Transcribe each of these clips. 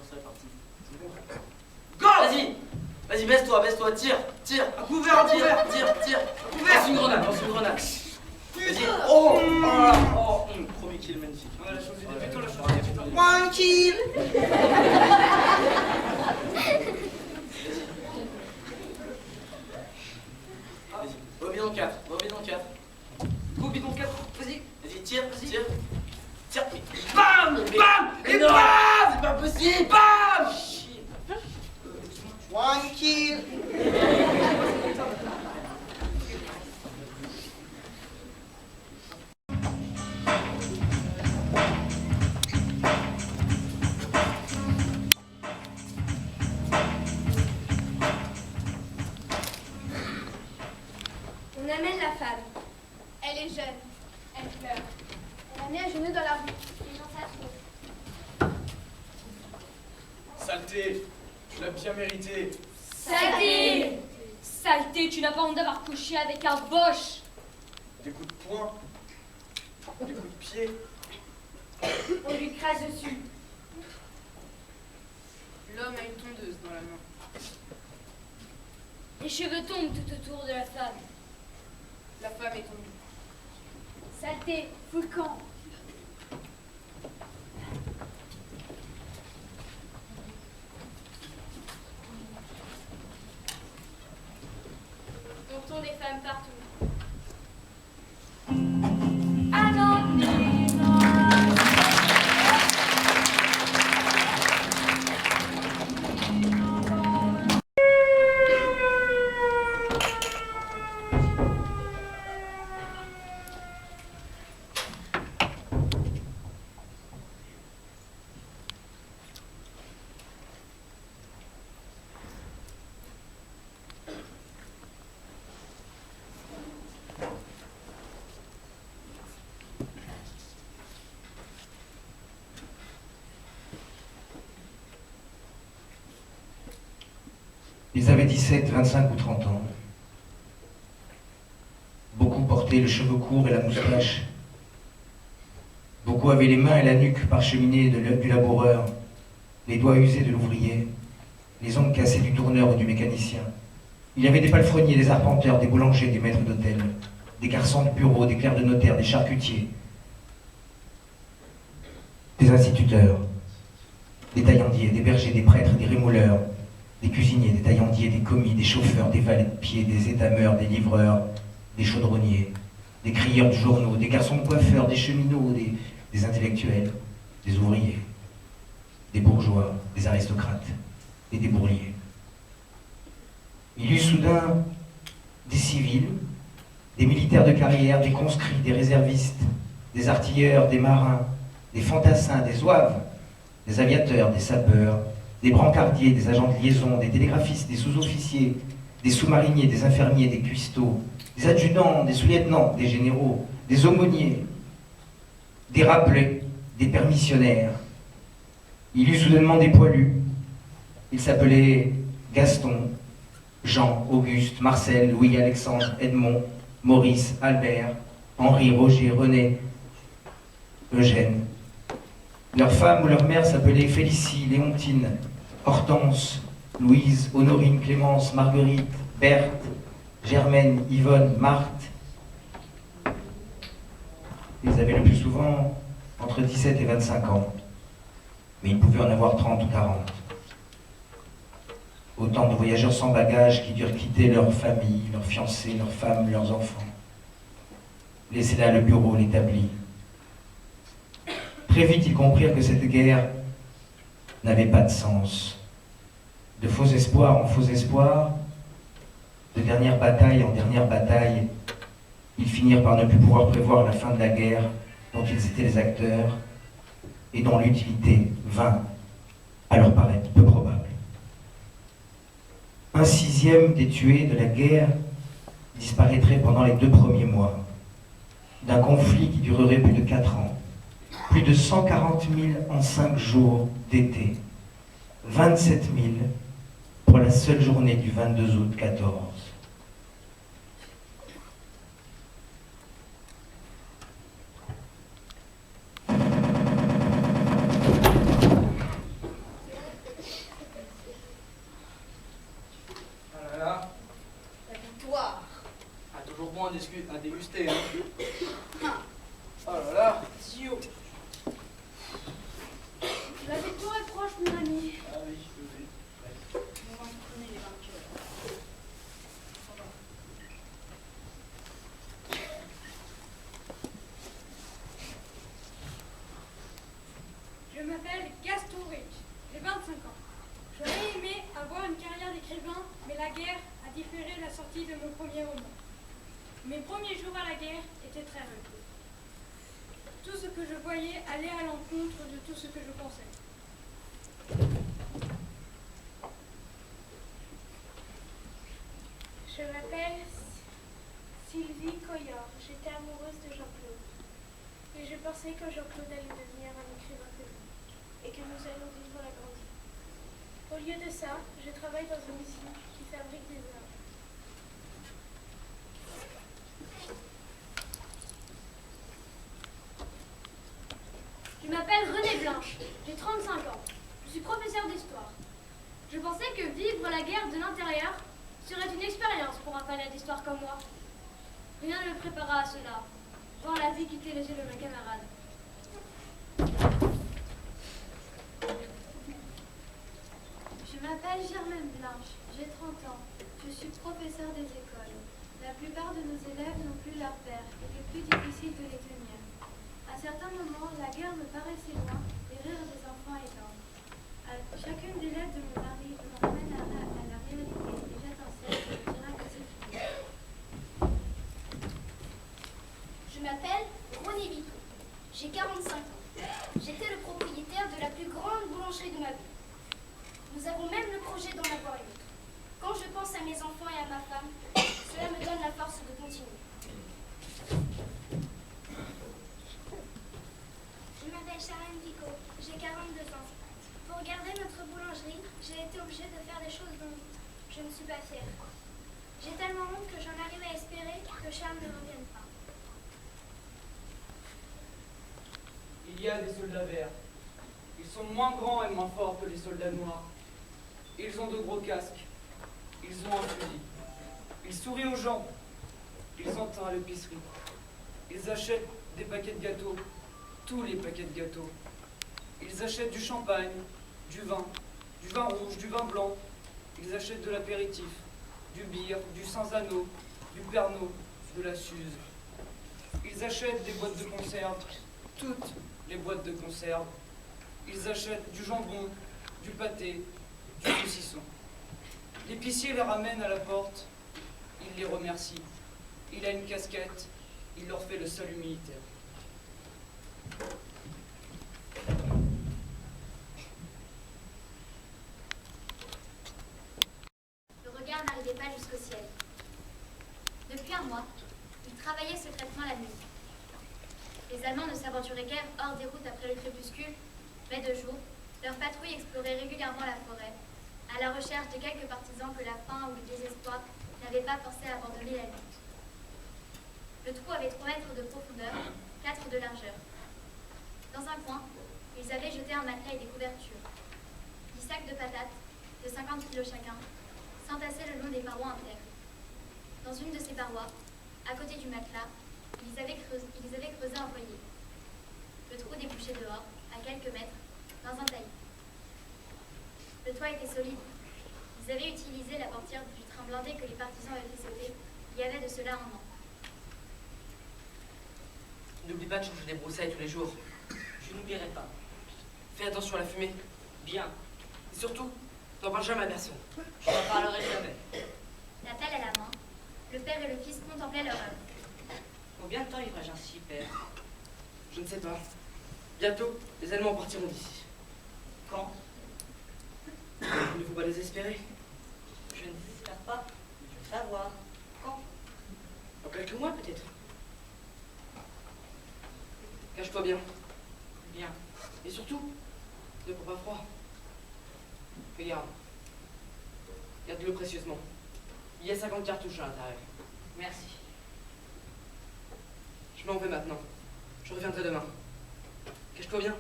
c'est parti. Go! Vas-y, baisse-toi, tire. À couvert, à couvert. Tire. À couvert. Lance une grenade. Vas-y. Putain. Oh, premier kill magnifique. Ouais, la chose du Ouais, débutant, la chose ouais, du débutant. ouais. One kill. Vas-y, va au bidon 4. Go, bidon 4. Vas-y. Vas-y, tire. Bam! Bam! Et Non, bam! c'est pas possible. Bam! Chier. One kill. On amène la femme. Elle est jeune. Elle pleure. Elle a mis à genoux dans la rue. Les gens s'approchent. Saleté, tu l'as bien mérité. Saleté! Saleté, tu n'as pas honte d'avoir couché avec un boche. Des coups de poing, des coups de pied. On lui crache dessus. L'homme a une tondeuse dans la main. Les cheveux tombent tout autour de la femme. La femme est tombée. Saleté, fous le camp. On tombe des femmes partout. Ils avaient 17, 25 ou 30 ans. Beaucoup portaient le cheveu court et la moustache. Beaucoup avaient les mains et la nuque parcheminées du laboureur, les doigts usés de l'ouvrier, les ongles cassés du tourneur et du mécanicien. Il y avait des palefreniers, des arpenteurs, des boulangers, des maîtres d'hôtel, des garçons de bureau, des clercs de notaire, des charcutiers, des instituteurs, des taillandiers, des bergers, des prêtres, des rémouleurs, des cuisiniers, des taillandiers, des commis, des chauffeurs, des valets de pied, des étameurs, des livreurs, des chaudronniers, des crieurs de journaux, des garçons de coiffeurs, des cheminots, des intellectuels, des ouvriers, des bourgeois, des aristocrates et des bourliers. Il y eut soudain des civils, des militaires de carrière, des conscrits, des réservistes, des artilleurs, des marins, des fantassins, des zouaves, des aviateurs, des sapeurs, des brancardiers, des agents de liaison, des télégraphistes, des sous-officiers, des sous-mariniers, des infirmiers, des cuistots, des adjudants, des sous-lieutenants, des généraux, des aumôniers, des rappelés, des permissionnaires. Il y eut soudainement des poilus. Ils s'appelaient Gaston, Jean, Auguste, Marcel, Louis, Alexandre, Edmond, Maurice, Albert, Henri, Roger, René, Eugène. Leur femme ou leur mère s'appelait Félicie, Léontine, Hortense, Louise, Honorine, Clémence, Marguerite, Berthe, Germaine, Yvonne, Marthe. Ils avaient le plus souvent entre 17 et 25 ans, mais ils pouvaient en avoir 30 ou 40. Autant de voyageurs sans bagages qui durent quitter leur famille, leurs fiancés, leurs femmes, leurs enfants. Laisser là le bureau, l'établi. Très vite, ils comprirent que cette guerre n'avait pas de sens. De faux espoirs en faux espoirs, de dernière bataille en dernière bataille, ils finirent par ne plus pouvoir prévoir la fin de la guerre dont ils étaient les acteurs et dont l'utilité vint à leur paraître peu probable. 1/6 des tués de la guerre disparaîtraient pendant les 2 premiers mois d'un conflit qui durerait plus de 4 ans. Plus de 140 000 en 5 jours d'été, 27 000 pour la seule journée du 22 août 14. guerre a différé la sortie de mon premier roman. Mes premiers jours à la guerre étaient très rudes. Tout ce que je voyais allait à l'encontre de tout ce que je pensais. Je m'appelle Sylvie Coyard. J'étais amoureuse de Jean-Claude. Et je pensais que Jean-Claude allait devenir un écrivain connu et que nous allions vivre la grande vie. Au lieu de ça, je travaille dans une usine qui fabrique des armes. Je m'appelle Renée Blanche, j'ai 35 ans. Je suis professeure d'histoire. Je pensais que vivre la guerre de l'intérieur serait une expérience pour un fanat d'histoire comme moi. Rien ne me prépara à cela. Voir la vie quitter les yeux de mes camarades. Je m'appelle Germaine Blanche, j'ai 30 ans. Je suis professeure des écoles. La plupart de nos élèves n'ont plus leur père. Il est plus difficile de les tenir. À certains moments, la guerre me paraissait loin, les rires des enfants éteints. Chacune des lettres de mon mari me ramène à la réalité et j'attends celle qui me dira que c'est fini. Je m'appelle René Vico. J'ai 45 ans. J'étais le propriétaire de la plus grande boulangerie de ma vie. Nous avons même le projet d'en avoir une autre. Quand je pense à mes enfants et à ma femme, cela me donne la force de continuer. Je m'appelle Sharon Vico. J'ai 42 ans. Pour garder notre boulangerie, j'ai été obligée de faire des choses dont je ne suis pas fière. J'ai tellement honte que j'en arrive à espérer que Charles ne revienne pas. Il y a des soldats verts. Ils sont moins grands et moins forts que les soldats noirs. Ils ont de gros casques. Ils ont un fusil. Ils sourient aux gens. Ils entrent à l'épicerie. Ils achètent des paquets de gâteaux. Tous les paquets de gâteaux. Ils achètent du champagne, du vin rouge, du vin blanc. Ils achètent de l'apéritif, du bière, du sans-anneau, du pernod, de la suze. Ils achètent des boîtes de conserve, toutes les boîtes de conserve. Ils achètent du jambon, du pâté, du saucisson. L'épicier les ramène à la porte, il les remercie. Il a une casquette, il leur fait le salut militaire. Le regard n'arrivait pas jusqu'au ciel. Depuis un mois, ils travaillaient secrètement la nuit. Les Allemands ne s'aventuraient guère hors des routes après le crépuscule, mais de jour, leurs patrouilles exploraient régulièrement la forêt, à la recherche de quelques partisans que la faim ou le désespoir n'avaient pas forcé à abandonner la lutte. Le trou avait 3 mètres de profondeur, 4 de largeur. Dans un coin, ils avaient jeté un matelas et des couvertures. 10 sacs de patates, de 50 kilos chacun, s'entassaient le long des parois en terre. Dans une de ces parois, à côté du matelas, ils avaient creusé un foyer. Le trou débouchait dehors, à quelques mètres, dans un taillis. Le toit était solide. Ils avaient utilisé la portière du train blindé que les partisans avaient fait sauter il y avait de cela 1 an. N'oublie pas de changer des broussailles tous les jours. Je n'oublierai pas. Fais attention à la fumée. Bien. Et surtout, n'en parle jamais à personne. Je n'en parlerai jamais. La pelle à la main, le père et le fils contemplaient leur œuvre. Combien de temps vivrai-je ainsi, père? Je ne sais pas. Bientôt, les Allemands partiront d'ici. Quand? Il ne faut pas désespérer. Je ne désespère pas. Je veux savoir. Quand? Dans quelques mois, peut-être. Cache-toi bien. Bien. Et surtout, ne prends pas froid. Regarde. Garde-le précieusement. Il y a 50 cartouches à l'intérieur. Merci. Je m'en vais maintenant. Je reviendrai demain. Cache-toi bien.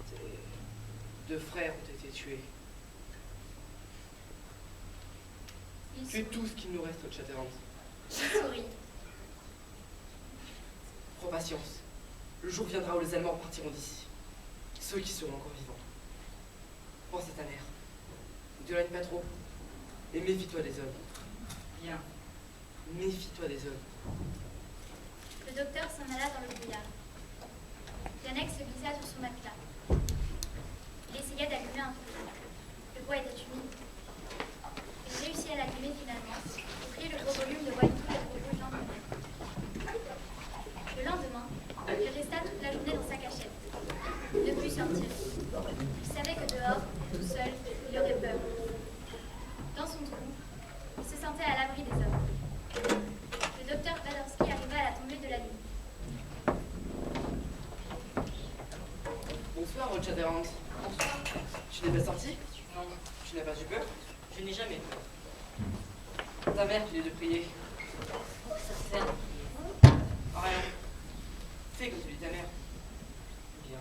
Tes 2 frères ont été tués. Tu es tout ce qu'il nous reste au Chatterhand. Il sourit. Prends patience. Le jour viendra où les Allemands partiront d'ici. Ceux qui seront encore vivants. Pense à ta mère. Ne t'éloigne pas trop. Et méfie-toi des hommes. Bien. Méfie-toi des hommes. Le docteur s'en alla dans le brouillard. Yannick se glissa sur son matelas. Il essaya d'allumer un feu. Le bois était humide. sortir. Il savait que dehors, tout seul, il aurait peur. Dans son trou, il se sentait à l'abri des hommes. Le docteur Badorski arriva à la tombée de la nuit. Bonsoir, Roger Chatterand. Bonsoir. Tu n'es pas sorti? Non, Tu n'as pas eu peur? je n'ai jamais peur. Ta mère, tu l'es de prier. Ça sert. Rien. Fais comme tu dis ta mère. Bien.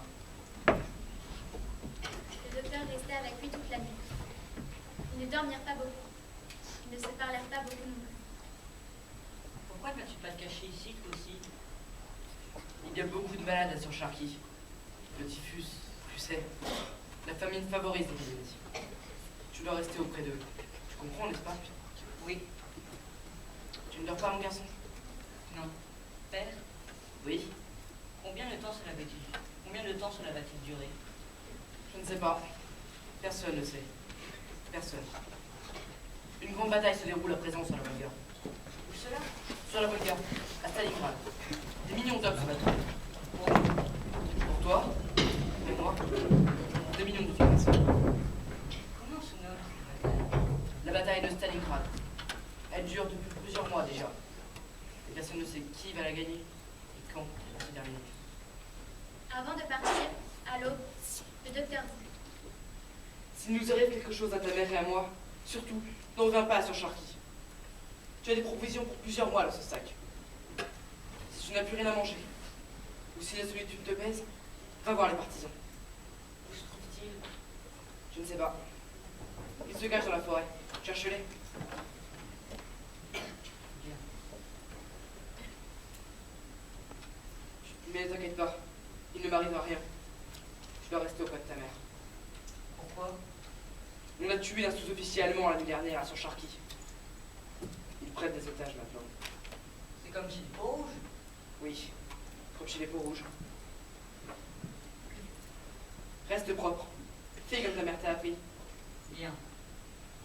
Le docteur restait avec lui toute la nuit. Ils ne dormirent pas beaucoup. Ils ne se parlèrent pas beaucoup non plus. Pourquoi n'as-tu pas caché ici, toi aussi? Il y a beaucoup de malades là sur Sharky. Le typhus, tu sais. La famine favorise l'épidémie. Tu dois rester auprès d'eux. Tu comprends, n'est-ce pas? Oui. Tu ne dors pas, mon garçon? Non. Père, Oui. combien de temps cela va-t-il durer? Je ne sais pas. Personne ne sait. Personne. Une grande bataille se déroule à présent sur la Volga. Où cela? Sur la Volga, à Stalingrad. Des millions d'hommes se battent. Pour toi, et moi, 2 millions de finances. Comment se nomme cette bataille? La bataille de Stalingrad. Elle dure depuis plusieurs mois déjà. Et personne ne sait qui va la gagner et quand elle va se terminer. Avant de partir, à l'aube, le docteur dit S'il nous arrive quelque chose à ta mère et à moi, surtout, n'en reviens pas sur Sharky. Tu as des provisions pour plusieurs mois dans ce sac. Si tu n'as plus rien à manger, ou si la solitude te pèse, va voir les partisans. Où se trouve-t-il? Je ne sais pas. Ils se cachent dans la forêt. Cherche-les. Bien. Mais ne t'inquiète pas, il ne m'arrivera rien. Tu dois rester auprès de ta mère. Pourquoi? On a tué un sous-officier allemand l'année dernière à Sharky. Ils prennent des otages maintenant. C'est comme chez les Peaux-Rouges. Oui, comme chez les peaux rouges. Reste propre. Fais comme ta mère t'a appris. Bien.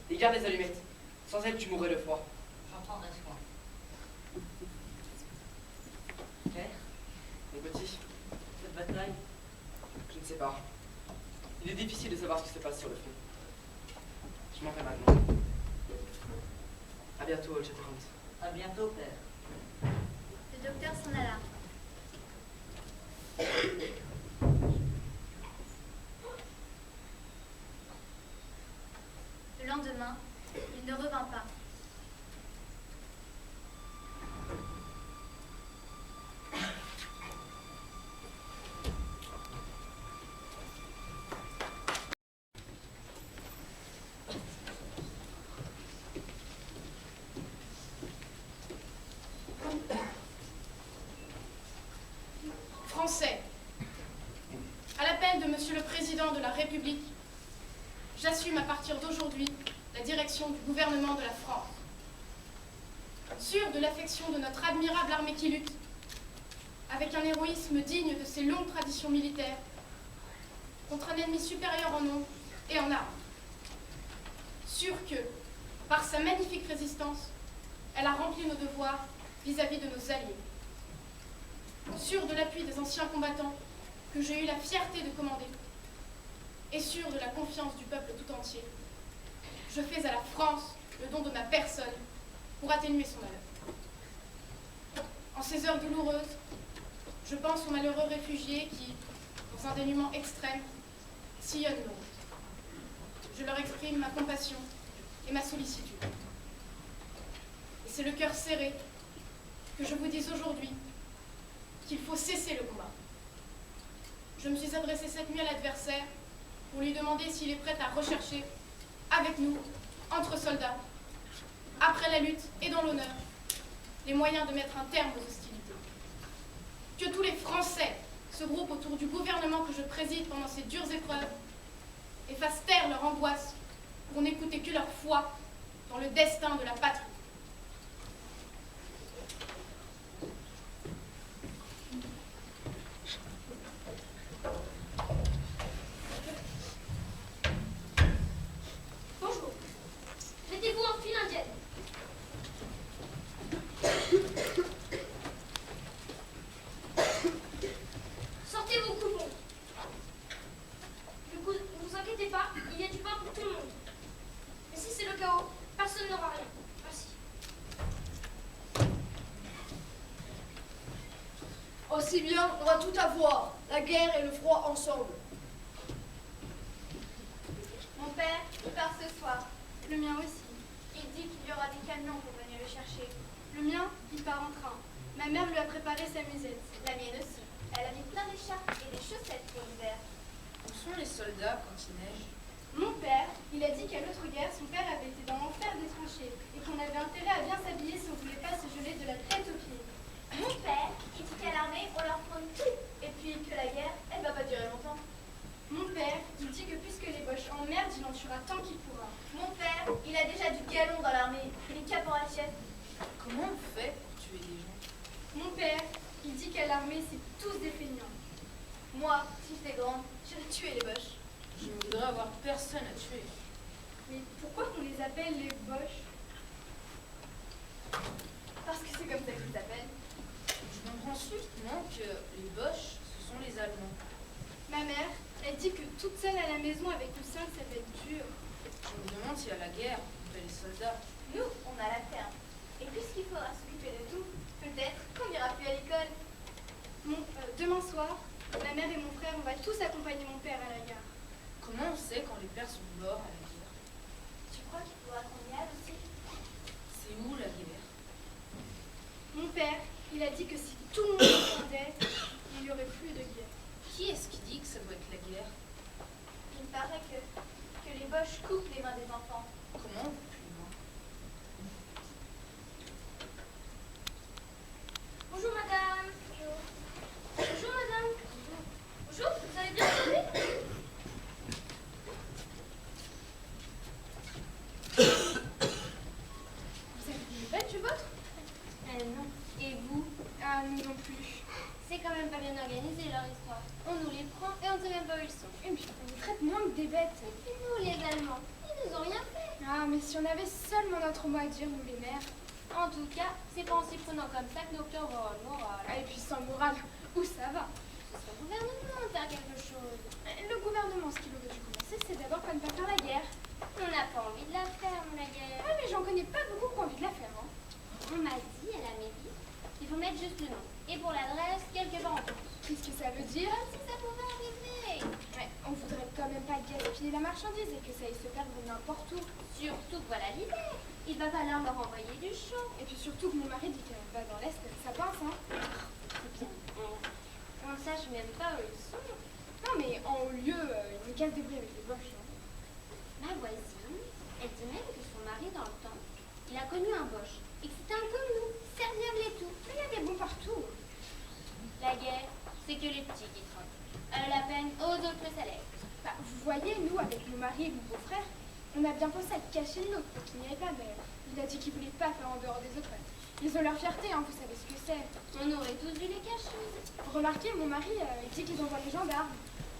Et garde les allumettes. Sans elles, tu mourrais de froid. J'en prendrai soin. Père, Mon petit, cette bataille, je ne sais pas. Il est difficile de savoir ce qui se passe sur le front. Je m'en vais maintenant. À bientôt, Old Shatterhand. à bientôt, père. Le docteur s'en alla. Le lendemain, il ne revint pas. Français, à l'appel de Monsieur le Président de la République, j'assume à partir d'aujourd'hui la direction du gouvernement de la France. Sûr de l'affection de notre admirable armée qui lutte, avec un héroïsme digne de ses longues traditions militaires, contre un ennemi supérieur en nombre et en armes. Sûr que, par sa magnifique résistance, elle a rempli nos devoirs vis-à-vis de nos alliés. Sûr de l'appui des anciens combattants que j'ai eu la fierté de commander, et sûr de la confiance du peuple tout entier, je fais à la France le don de ma personne pour atténuer son malheur. En ces heures douloureuses, je pense aux malheureux réfugiés qui, dans un dénuement extrême, sillonnent nos routes. Je leur exprime ma compassion et ma sollicitude. Et c'est le cœur serré que je vous dis aujourd'hui qu'il faut cesser le combat. Je me suis adressée cette nuit à l'adversaire pour lui demander s'il est prêt à rechercher, avec nous, entre soldats, après la lutte et dans l'honneur, les moyens de mettre un terme aux hostilités. Que tous les Français se groupent autour du gouvernement que je préside pendant ces dures épreuves et fassent taire leur angoisse pour n'écouter que leur foi dans le destin de la patrie. Bonjour. Mettez-vous en file indienne. Sortez vos coupons. va tout avoir, la guerre et le froid ensemble. Mon père, il part ce soir. Le mien aussi. Il dit qu'il y aura des camions pour venir le chercher. Le mien, il part en train. Ma mère lui a préparé sa musette. La mienne aussi. Elle a mis plein d'écharpes et des chaussettes pour l'hiver. Où sont les soldats quand il neige? Mon père, il a dit qu'à l'autre guerre, son père avait été dans l'enfer des tranchées et qu'on avait intérêt à bien s'habiller si on ne voulait pas se geler de la tête aux pieds. Mon père, il dit qu'à l'armée, on leur prend tout. Et puis que la guerre, elle va pas durer longtemps. Mon père, il dit que puisque les Boches emmerdent, il en tuera tant qu'il pourra. Mon père, il a déjà du galon dans l'armée. Il est caporal-chef. Comment on fait pour tuer des gens? Mon père, il dit qu'à l'armée, c'est tous des feignants. Moi, si j'étais grande, j'irais tuer les Boches. Je ne voudrais avoir personne à tuer. Mais pourquoi on les appelle les Boches? Parce que c'est comme ça qu'ils s'appellent. Je comprends subitement que les Boches, ce sont les Allemands. Ma mère, elle dit que toute seule à la maison avec Lucien, ça va être dur. Je me demande si à la guerre, on fait les soldats. Nous, on a la ferme. Et puisqu'il faudra s'occuper de tout, peut-être qu'on n'ira plus à l'école. Demain soir, ma mère et mon frère, on va tous accompagner mon père à la gare. Comment on sait quand les pères sont morts à la guerre? Tu crois qu'il faudra qu'on y aille aussi? C'est où la guerre? Mon père, il a dit que si tout le monde entendait, il n'y aurait plus de guerre. Qui est-ce qui dit que ça doit être la guerre? Il paraît que les Boches coupent les mains des enfants. Comment on coupe les mains? Bonjour madame. Bonjour. Bonjour madame. Bonjour, vous allez bien aujourd'hui? Vous avez des nouvelles du vôtre? Non. Et vous? Ah, nous non plus. C'est quand même pas bien organisé leur histoire. On nous les prend et on ne sait même pas où ils sont. Et puis, on nous traite moins que des bêtes. Et nous, les Allemands, ils nous ont rien fait. Ah, mais si on avait seulement notre mot à dire, nous les mères. En tout cas, c'est pas en s'y prenant comme ça que nos cœurs vont avoir le moral. Ah, et puis sans morale, où ça va? C'est au gouvernement de faire quelque chose. Le gouvernement, ce qu'il aurait dû commencer, c'est d'abord pas ne pas faire la guerre. On n'a pas envie de la faire, la guerre. Ah, mais j'en connais pas beaucoup qui ont envie de la faire, hein. On m'a dit à la mairie, il faut mettre juste le nom. Et pour l'adresse, quelque part en France. Qu'est-ce que ça veut dire? Comme si ça pouvait arriver. Ouais, on voudrait quand même pas gaspiller la marchandise et que ça aille se perdre n'importe où. Surtout que voilà l'hiver. Il va falloir leur envoyer du chaud. Et puis surtout que mon mari dit qu'elle va dans l'Est, ça pince, hein. C'est bien. On ne sache même pas où ils sont. Non, mais en haut lieu, ils me cassent des bruits avec les Boches, hein. Ma voisine, elle dit même que son mari, dans le temps, il a connu un Boche. Et que c'était un comme nous, serviable et tout. Mais il y a des bons partout. La guerre, c'est que les petits qui troquent. La peine aux autres le salaire. Bah, vous voyez, nous, avec mon mari et mon beau-frère, on a bien pensé à cacher le nôtre pour qu'il n'y ait pas, mais il a dit qu'il voulait pas faire en dehors des autres. Ils ont leur fierté, hein, vous savez ce que c'est. On aurait tous dû les cacher. Remarquez, mon mari, il dit qu'ils envoient les gendarmes.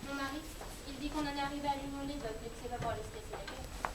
Mon mari, il dit qu'on en est arrivé à lui voler les votes, mais que c'est pas pour aller se casser la gueule.